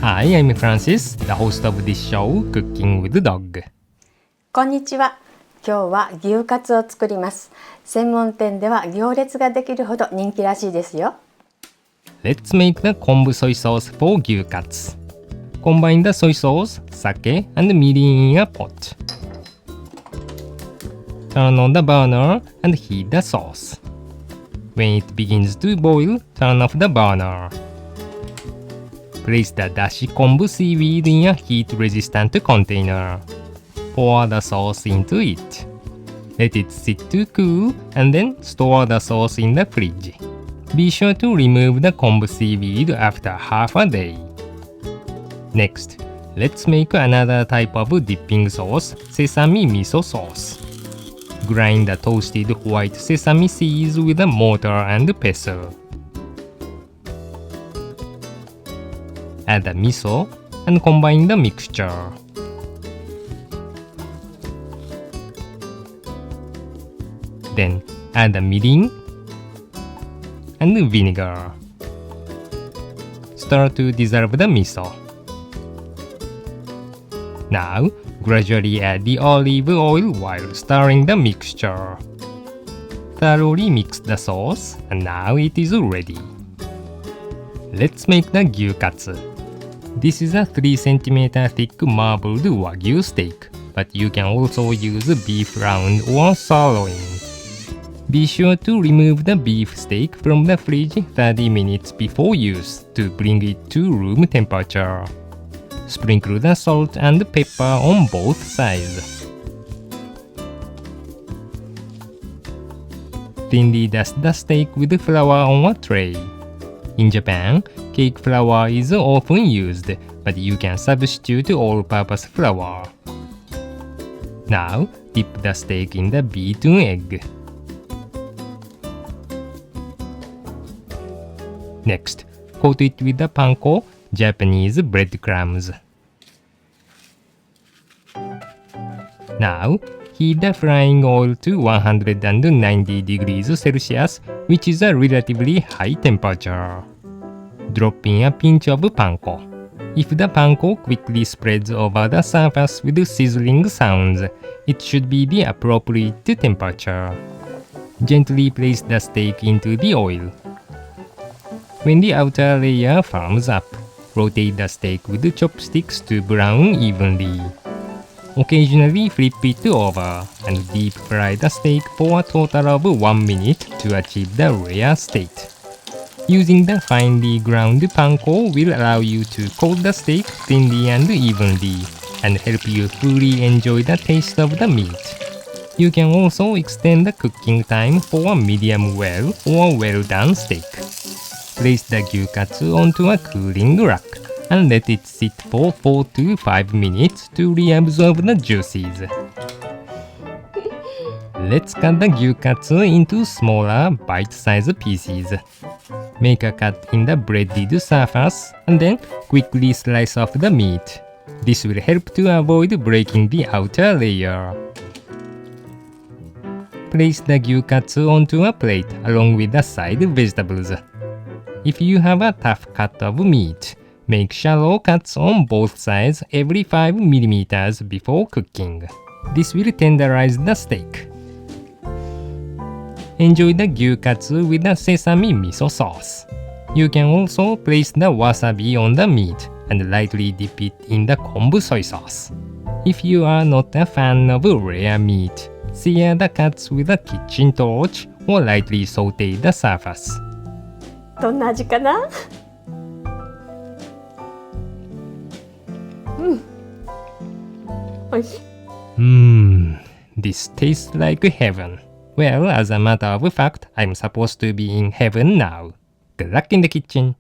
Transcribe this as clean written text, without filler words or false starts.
Hi, I'm Francis, the host of this show, Cooking with Dog. こんにちは。今日は牛カツを作ります。専門店では行列ができるほど人気らしいですよ。Let's make the kombu soy sauce for gyukatsu. Combine the soy sauce, sake, and mirin in a pot. Turn on the burner and heat the sauce. When it begins to boil, turn off the burner. Place the dashi kombu seaweed in a heat-resistant container. Pour the sauce into it. Let it sit to cool and then store the sauce in the fridge. Be sure to remove the kombu seaweed after half a day. Next, let's make another type of dipping sauce, sesame miso sauce. Grind the toasted white sesame seeds with a mortar and pestle. Add the miso and combine the mixture. Then add the mirin and vinegar. Stir to dissolve the miso. Now, gradually add the olive oil while stirring the mixture. Thoroughly mix the sauce, and now it is ready. Let's make the gyukatsu. This is a 3 cm thick marbled wagyu steak, but you can also use beef round or sirloin. Be sure to remove the beef steak from the fridge 30 minutes before use to bring it to room temperature. Sprinkle the salt and pepper on both sides. Thinly dust the steak with flour on a tray. In Japan, cake flour is often used, but you can substitute all-purpose flour. Now, dip the steak in the beaten egg. Next, coat it with the panko, Japanese breadcrumbs. Now, heat the frying oil to 190 degrees Celsius, which is a relatively high temperature. Drop in a pinch of panko. If the panko quickly spreads over the surface with sizzling sounds, it should be the appropriate temperature. Gently place the steak into the oil. When the outer layer firms up, rotate the steak with chopsticks to brown evenly. Occasionally flip it over and deep fry the steak for a total of 1 minute to achieve the rare state. Using the finely ground panko will allow you to coat the steak thinly and evenly and help you fully enjoy the taste of the meat. You can also extend the cooking time for a medium well or well done steak. Place the gyukatsu onto a cooling rack and let it sit for 4 to 5 minutes to reabsorb the juices. Let's cut the gyukatsu into smaller, bite-sized pieces. Make a cut in the breaded surface and then quickly slice off the meat. This will help to avoid breaking the outer layer. Place the gyukatsu onto a plate along with the side vegetables. If you have a tough cut of meat, make shallow cuts on both sides every 5 mm before cooking. This will tenderize the steak. Enjoy the gyukatsu with the sesame miso sauce. You can also place the wasabi on the meat and lightly dip it in the kombu soy sauce. If you are not a fan of rare meat, sear the cuts with a kitchen torch or lightly saute the surface. どんな味かな？おいしい。This tastes like heaven. Well, as a matter of fact, I'm supposed to be in heaven now. Good luck in the kitchen.